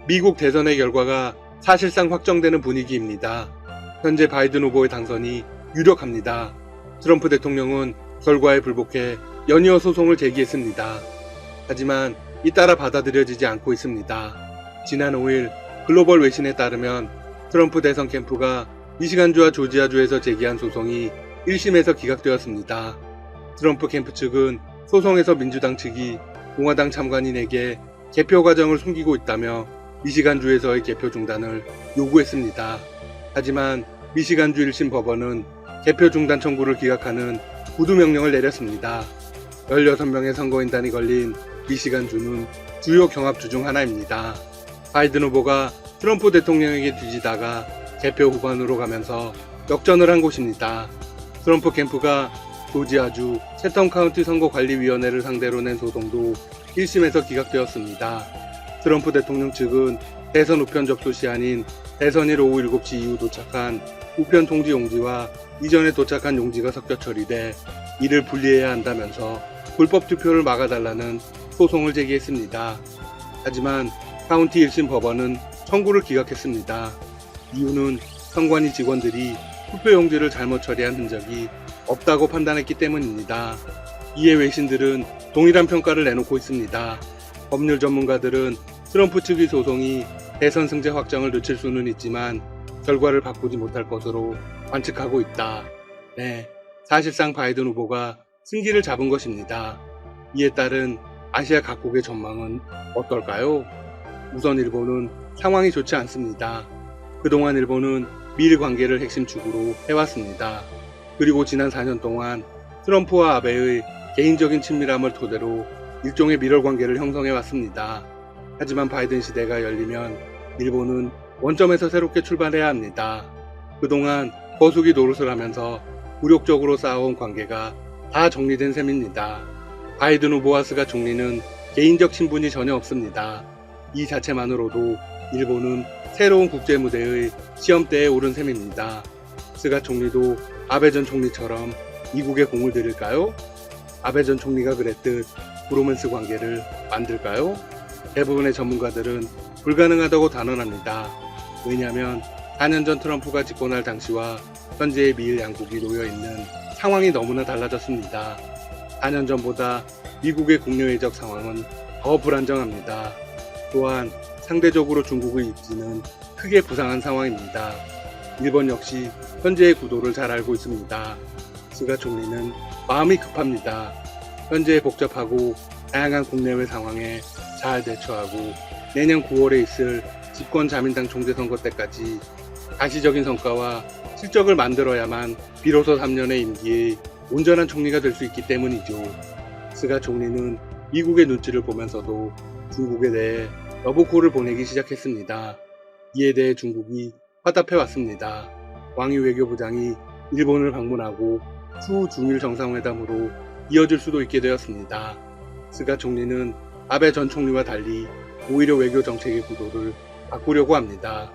미국 대선의 결과가 사실상 확정되는 분위기입니다. 현재 바이든 후보의 당선이 유력합니다. 트럼프 대통령은 결과에 불복해 연이어 소송을 제기했습니다. 하지만 잇따라 받아들여지지 않고 있습니다. 지난 5일 글로벌 외신에 따르면 트럼프 대선 캠프가 미시간주와 조지아주에서 제기한 소송이 1심에서 기각되었습니다. 트럼프 캠프 측은 소송에서 민주당 측이 공화당 참관인에게 개표 과정을 숨기고 있다며 미시간주에서의 개표 중단을 요구했습니다. 하지만 미시간주 1심 법원은 개표 중단 청구를 기각하는 구두명령을 내렸습니다. 16명의 선거인단이 걸린 미시간주는 주요 경합주 중 하나입니다. 바이든 후보가 트럼프 대통령에게 뒤지다가 개표 후반으로 가면서 역전을 한 곳입니다. 트럼프 캠프가 조지아주 채텀 카운티 선거관리위원회를 상대로 낸 소송도 1심에서 기각되었습니다. 트럼프 대통령 측은 대선 우편 접수 시한인 대선일 오후 7시 이후 도착한 우편 통지 용지와 이전에 도착한 용지가 섞여 처리돼 이를 분리해야 한다면서 불법 투표를 막아달라는 소송을 제기했습니다. 하지만 카운티 1심 법원은 청구를 기각했습니다. 이유는 선관위 직원들이 투표 용지를 잘못 처리한 흔적이 없다고 판단했기 때문입니다. 이에 외신들은 동일한 평가를 내놓고 있습니다. 법률 전문가들은 트럼프 측의 소송이 대선 승자 확정을 늦출 수는 있지만 결과를 바꾸지 못할 것으로 관측하고 있다. 네, 사실상 바이든 후보가 승기를 잡은 것입니다. 이에 따른 아시아 각국의 전망은 어떨까요? 우선 일본은 상황이 좋지 않습니다. 그동안 일본은 미일 관계를 핵심 축으로 해왔습니다. 그리고 지난 4년 동안 트럼프와 아베의 개인적인 친밀함을 토대로 일종의 밀월 관계를 형성해왔습니다. 하지만 바이든 시대가 열리면 일본은 원점에서 새롭게 출발해야 합니다. 그동안 거수기 노릇을 하면서 굴욕적으로 쌓아온 관계가 다 정리된 셈입니다. 바이든 후보와 스가 총리는 개인적 친분이 전혀 없습니다. 이 자체만으로도 일본은 새로운 국제무대의 시험대에 오른 셈입니다. 스가 총리도 아베 전 총리처럼 미국에 공을 들일까요? 아베 전 총리가 그랬듯 브로맨스 관계를 만들까요? 대부분의 전문가들은 불가능하다고 단언합니다. 왜냐하면 4년 전 트럼프가 집권할 당시와 현재의 미일 양국이 놓여있는 상황이 너무나 달라졌습니다. 4년 전보다 미국의 국내외적 상황은 더 불안정합니다. 또한 상대적으로 중국의 입지는 크게 부상한 상황입니다. 일본 역시 현재의 구도를 잘 알고 있습니다. 스가 총리는 마음이 급합니다. 현재의 복잡하고 다양한 국내외 상황에 잘 대처하고 내년 9월에 있을 집권 자민당 총재선거 때까지 가시적인 성과와 실적을 만들어야만 비로소 3년의 임기의 온전한 총리가 될 수 있기 때문이죠. 스가 총리는 미국의 눈치를 보면서도 중국에 대해 러브콜을 보내기 시작했습니다. 이에 대해 중국이 화답해왔습니다. 왕이 외교부장이 일본을 방문하고 추후 중일 정상회담으로 이어질 수도 있게 되었습니다. 스가 총리는 아베 전 총리와 달리 오히려 외교 정책의 구도를 바꾸려고 합니다.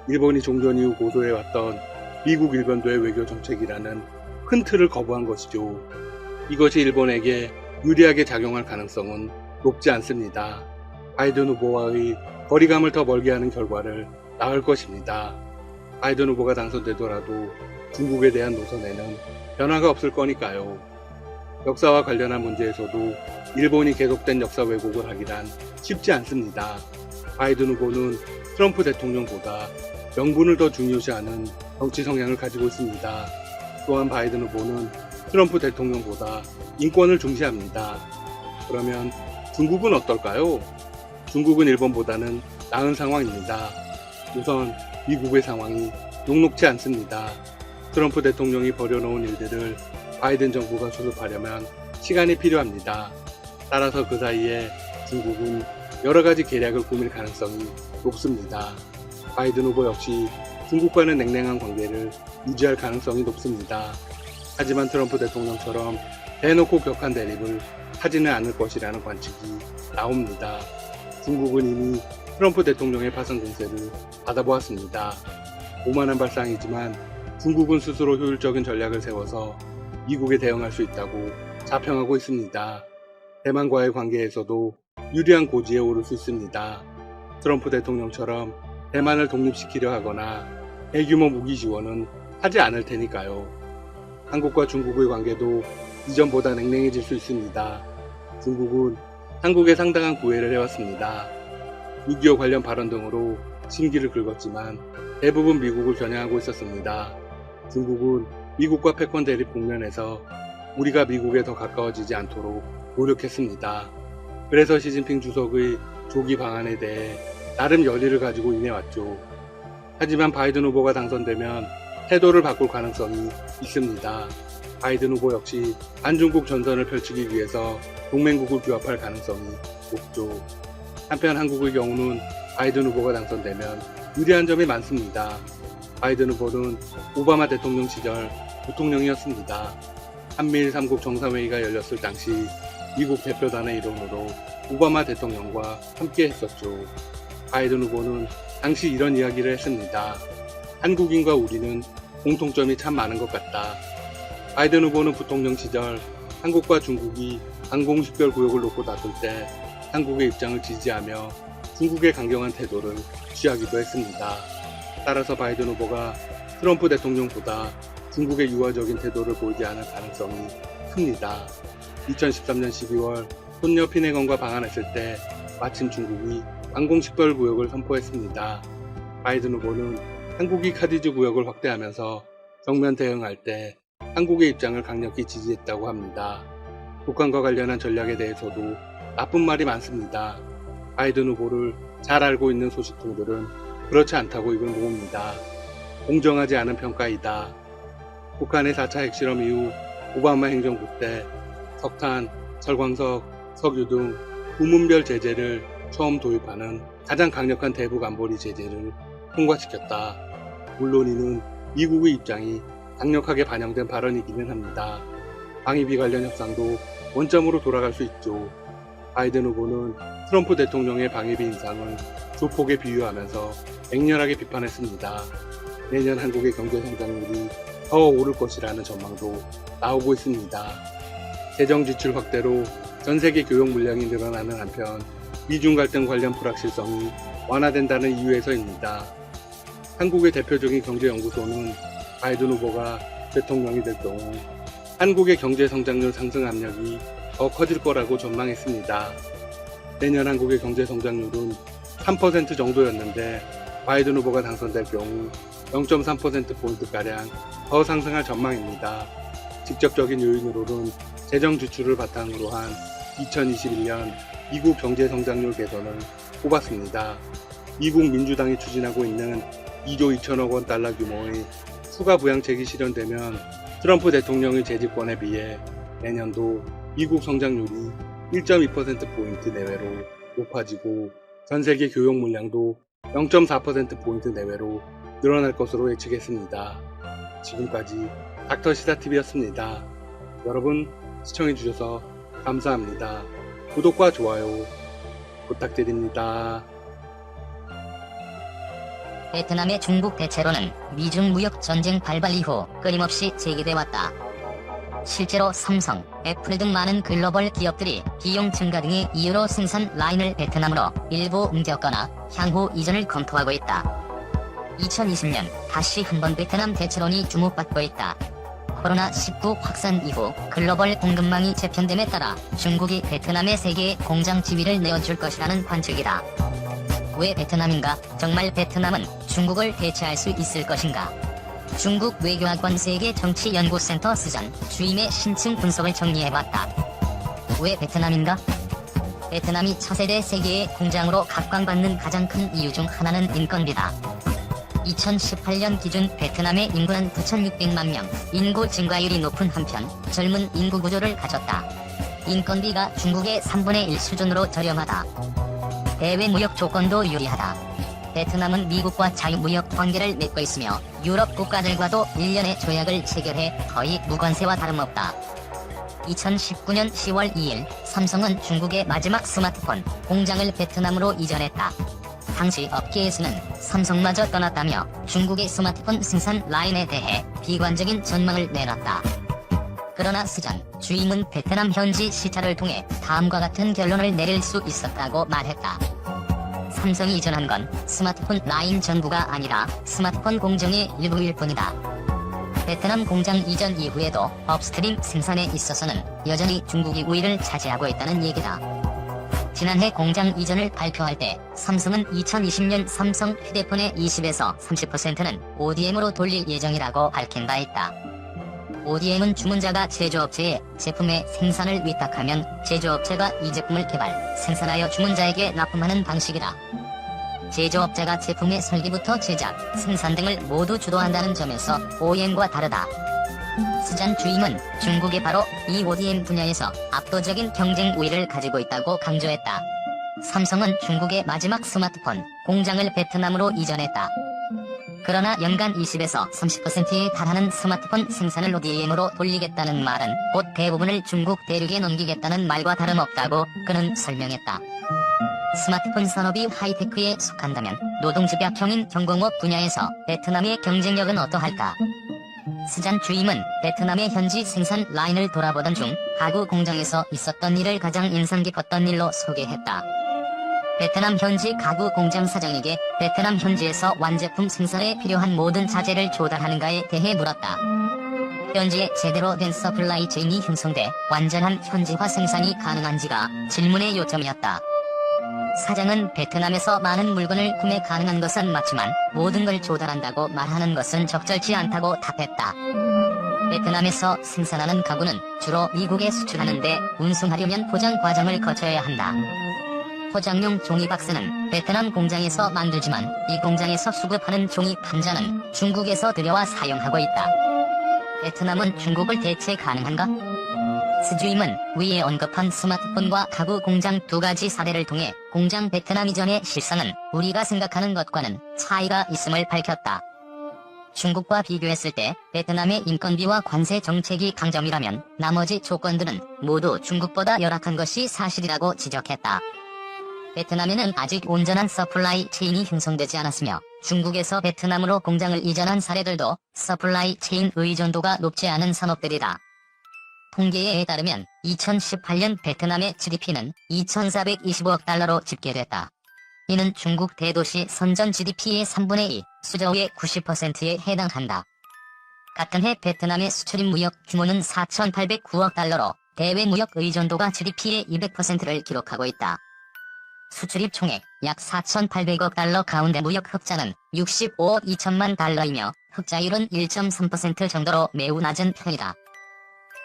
일본이 종전 이후 고소해왔던 미국 일변도의 외교 정책이라는 큰 틀을 거부한 것이죠. 이것이 일본에게 유리하게 작용할 가능성은 높지 않습니다. 바이든 후보와의 거리감을 더 멀게 하는 결과를 낳을 것입니다. 바이든 후보가 당선되더라도 중국에 대한 노선에는 변화가 없을 거니까요. 역사와 관련한 문제에서도 일본이 계속된 역사 왜곡을 하기란 쉽지 않습니다. 바이든 후보는 트럼프 대통령보다 명분을 더 중요시하는 정치 성향을 가지고 있습니다. 또한 바이든 후보는 트럼프 대통령보다 인권을 중시합니다. 그러면 중국은 어떨까요? 중국은 일본보다는 나은 상황입니다. 우선 미국의 상황이 녹록지 않습니다. 트럼프 대통령이 벌여놓은 일들을 바이든 정부가 수습하려면 시간이 필요합니다. 따라서 그 사이에 중국은 여러 가지 계략을 꾸밀 가능성이 높습니다. 바이든 후보 역시 중국과는 냉랭한 관계를 유지할 가능성이 높습니다. 하지만 트럼프 대통령처럼 대놓고 격한 대립을 하지는 않을 것이라는 관측이 나옵니다. 중국은 이미 트럼프 대통령의 파상 공세를 받아보았습니다. 오만한 발상이지만 중국은 스스로 효율적인 전략을 세워서 미국에 대응할 수 있다고 자평하고 있습니다. 대만과의 관계에서도 유리한 고지에 오를 수 있습니다. 트럼프 대통령처럼 대만을 독립시키려 하거나 대규모 무기 지원은 하지 않을 테니까요. 한국과 중국의 관계도 이전보다 냉랭해질 수 있습니다. 중국은 한국에 상당한 구애를 해왔습니다. 6.25 관련 발언 등으로 심기를 긁었지만 대부분 미국을 겨냥하고 있었습니다. 중국은 미국과 패권 대립 국면에서 우리가 미국에 더 가까워지지 않도록 노력했습니다. 그래서 시진핑 주석의 조기 방안에 대해 나름 열의를 가지고 임해왔죠. 하지만 바이든 후보가 당선되면 태도를 바꿀 가능성이 있습니다. 바이든 후보 역시 반중국 전선을 펼치기 위해서 동맹국을 규합할 가능성이 높죠. 한편 한국의 경우는 바이든 후보가 당선되면 유리한 점이 많습니다. 바이든 후보는 오바마 대통령 시절 부통령이었습니다. 한미일 3국 정상회의가 열렸을 당시 미국 대표단의 일원으로 오바마 대통령과 함께 했었죠. 바이든 후보는 당시 이런 이야기를 했습니다. 한국인과 우리는 공통점이 참 많은 것 같다. 바이든 후보는 부통령 시절 한국과 중국이 항공식별구역을 놓고 다툴 때 한국의 입장을 지지하며 중국의 강경한 태도를 취하기도 했습니다. 따라서 바이든 후보가 트럼프 대통령보다 중국의 유화적인 태도를 보이지 않을 가능성이 큽니다. 2013년 12월 손녀 피네건과 방한했을 때 마침 중국이 항공식별구역을 선포했습니다. 바이든 후보는 한국이 카디즈 구역을 확대하면서 정면 대응할 때 한국의 입장을 강력히 지지했다고 합니다. 북한과 관련한 전략에 대해서도 나쁜 말이 많습니다. 바이든 후보를 잘 알고 있는 소식통들은 그렇지 않다고 이걸 모읍니다. 공정하지 않은 평가이다. 북한의 4차 핵실험 이후 오바마 행정부 때 석탄, 철광석, 석유 등 부문별 제재를 처음 도입하는 가장 강력한 대북 안보리 제재를 통과시켰다. 물론 이는 미국의 입장이 강력하게 반영된 발언이기는 합니다. 방위비 관련 협상도 원점으로 돌아갈 수 있죠. 바이든 후보는 트럼프 대통령의 방위비 인상을 조폭에 비유하면서 맹렬하게 비판했습니다. 내년 한국의 경제 성장률이 더 오를 것이라는 전망도 나오고 있습니다. 재정 지출 확대로 전 세계 교역 물량이 늘어나는 한편 미중 갈등 관련 불확실성이 완화된다는 이유에서입니다. 한국의 대표적인 경제연구소는 바이든 후보가 대통령이 될 경우 한국의 경제 성장률 상승 압력이 더 커질 거라고 전망했습니다. 내년 한국의 경제 성장률은 3% 정도였는데 바이든 후보가 당선될 경우 0.3%포인트가량 더 상승할 전망입니다. 직접적인 요인으로는 재정 지출을 바탕으로 한 2021년 미국 경제 성장률 개선을 꼽았습니다. 미국 민주당이 추진하고 있는 2조 2천억 원 달러 규모의 추가 부양책이 실현되면 트럼프 대통령의 재집권에 비해 내년도 미국 성장률이 1.2%포인트 내외로 높아지고 전 세계 교역 물량도 0.4%포인트 내외로 늘어날 것으로 예측했습니다. 지금까지 닥터시사TV였습니다. 여러분 시청해주셔서 감사합니다. 구독과 좋아요 부탁드립니다. 베트남의 중국 대체로는 미중 무역 전쟁 발발 이후 끊임없이 제기돼 왔다. 실제로 삼성, 애플 등 많은 글로벌 기업들이 비용 증가 등의 이유로 생산 라인을 베트남으로 일부 옮겼거나 향후 이전을 검토하고 있다. 2020년 다시 한번 베트남 대체론이 주목받고 있다. 코로나19 확산 이후 글로벌 공급망이 재편됨에 따라 중국이 베트남의 세계의 공장 지위를 내어줄 것이라는 관측이다. 왜 베트남인가? 정말 베트남은 중국을 대체할 수 있을 것인가? 중국 외교학원 세계정치연구센터 수전 주임의 신층 분석을 정리해봤다. 왜 베트남인가? 베트남이 차세대 세계의 공장으로 각광받는 가장 큰 이유 중 하나는 인건비다. 2018년 기준 베트남의 인구는 9,600만 명, 인구 증가율이 높은 한편 젊은 인구 구조를 가졌다. 인건비가 중국의 3분의 1 수준으로 저렴하다. 대외 무역 조건도 유리하다. 베트남은 미국과 자유무역 관계를 맺고 있으며 유럽 국가들과도 1년의 조약을 체결해 거의 무관세와 다름없다. 2019년 10월 2일 삼성은 중국의 마지막 스마트폰 공장을 베트남으로 이전했다. 당시 업계에서는 삼성마저 떠났다며 중국의 스마트폰 생산 라인에 대해 비관적인 전망을 내놨다. 그러나 수전 주임은 베트남 현지 시찰을 통해 다음과 같은 결론을 내릴 수 있었다고 말했다. 삼성이 이전한 건 스마트폰 라인 전부가 아니라 스마트폰 공정의 일부일 뿐이다. 베트남 공장 이전 이후에도 업스트림 생산에 있어서는 여전히 중국이 우위를 차지하고 있다는 얘기다. 지난해 공장 이전을 발표할 때 삼성은 2020년 삼성 휴대폰의 20에서 30%는 ODM으로 돌릴 예정이라고 밝힌 바 있다. ODM은 주문자가 제조업체에 제품의 생산을 위탁하면 제조업체가 이 제품을 개발, 생산하여 주문자에게 납품하는 방식이다. 제조업자가 제품의 설계부터 제작, 생산 등을 모두 주도한다는 점에서 OEM과 다르다. 스잔 주임은 중국이 바로 이 ODM 분야에서 압도적인 경쟁 우위를 가지고 있다고 강조했다. 삼성은 중국의 마지막 스마트폰 공장을 베트남으로 이전했다. 그러나 연간 20에서 30%에 달하는 스마트폰 생산을 ODM으로 돌리겠다는 말은 곧 대부분을 중국 대륙에 넘기겠다는 말과 다름없다고 그는 설명했다. 스마트폰 산업이 하이테크에 속한다면 노동집약형인 경공업 분야에서 베트남의 경쟁력은 어떠할까? 스잔 주임은 베트남의 현지 생산 라인을 돌아보던 중 가구 공장에서 있었던 일을 가장 인상 깊었던 일로 소개했다. 베트남 현지 가구 공장 사장에게 베트남 현지에서 완제품 생산에 필요한 모든 자재를 조달하는가에 대해 물었다. 현지에 제대로 된 서플라이 체인이 형성돼 완전한 현지화 생산이 가능한지가 질문의 요점이었다. 사장은 베트남에서 많은 물건을 구매 가능한 것은 맞지만 모든 걸 조달한다고 말하는 것은 적절치 않다고 답했다. 베트남에서 생산하는 가구는 주로 미국에 수출하는데 운송하려면 포장 과정을 거쳐야 한다. 포장용 종이 박스는 베트남 공장에서 만들지만 이 공장에서 수급하는 종이 판자는 중국에서 들여와 사용하고 있다. 베트남은 중국을 대체 가능한가? 스주임은 위에 언급한 스마트폰과 가구 공장 두 가지 사례를 통해 공장 베트남 이전의 실상은 우리가 생각하는 것과는 차이가 있음을 밝혔다. 중국과 비교했을 때 베트남의 인건비와 관세 정책이 강점이라면 나머지 조건들은 모두 중국보다 열악한 것이 사실이라고 지적했다. 베트남에는 아직 온전한 서플라이 체인이 형성되지 않았으며 중국에서 베트남으로 공장을 이전한 사례들도 서플라이 체인 의존도가 높지 않은 산업들이다. 통계에 따르면 2018년 베트남의 GDP는 2,425억 달러로 집계됐다. 이는 중국 대도시 선전 GDP의 3분의 2, 수저의 90%에 해당한다. 같은 해 베트남의 수출입 무역 규모는 4,809억 달러로 대외 무역 의존도가 GDP의 200%를 기록하고 있다. 수출입 총액 약 4,800억 달러 가운데 무역 흑자는 65억 2천만 달러이며 흑자율은 1.3% 정도로 매우 낮은 편이다.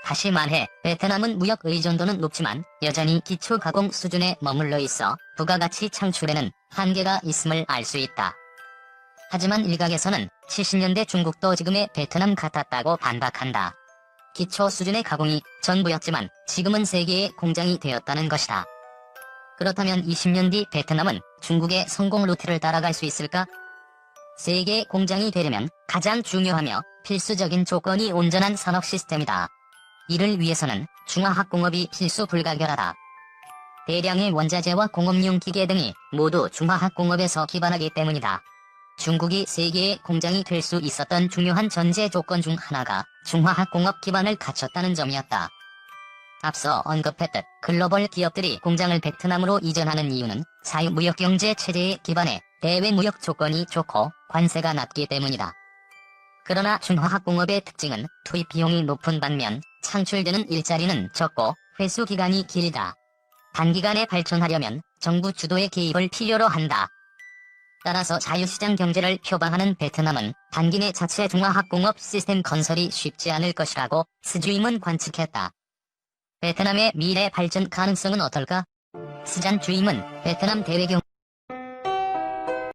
다시 말해 베트남은 무역 의존도는 높지만 여전히 기초 가공 수준에 머물러 있어 부가가치 창출에는 한계가 있음을 알 수 있다. 하지만 일각에서는 70년대 중국도 지금의 베트남 같았다고 반박한다. 기초 수준의 가공이 전부였지만 지금은 세계의 공장이 되었다는 것이다. 그렇다면 20년 뒤 베트남은 중국의 성공 루트를 따라갈 수 있을까? 세계의 공장이 되려면 가장 중요하며 필수적인 조건이 온전한 산업 시스템이다. 이를 위해서는 중화학공업이 필수 불가결하다. 대량의 원자재와 공업용 기계 등이 모두 중화학공업에서 기반하기 때문이다. 중국이 세계의 공장이 될 수 있었던 중요한 전제 조건 중 하나가 중화학공업 기반을 갖췄다는 점이었다. 앞서 언급했듯 글로벌 기업들이 공장을 베트남으로 이전하는 이유는 자유무역경제 체제에 기반해 대외 무역 조건이 좋고 관세가 낮기 때문이다. 그러나 중화학공업의 특징은 투입 비용이 높은 반면 창출되는 일자리는 적고 회수 기간이 길다. 단기간에 발전하려면 정부 주도의 개입을 필요로 한다. 따라서 자유시장 경제를 표방하는 베트남은 단기 내 자체 중화학공업 시스템 건설이 쉽지 않을 것이라고 스주임은 관측했다. 베트남의 미래 발전 가능성은 어떨까? 스잔 주임은 베트남 대외경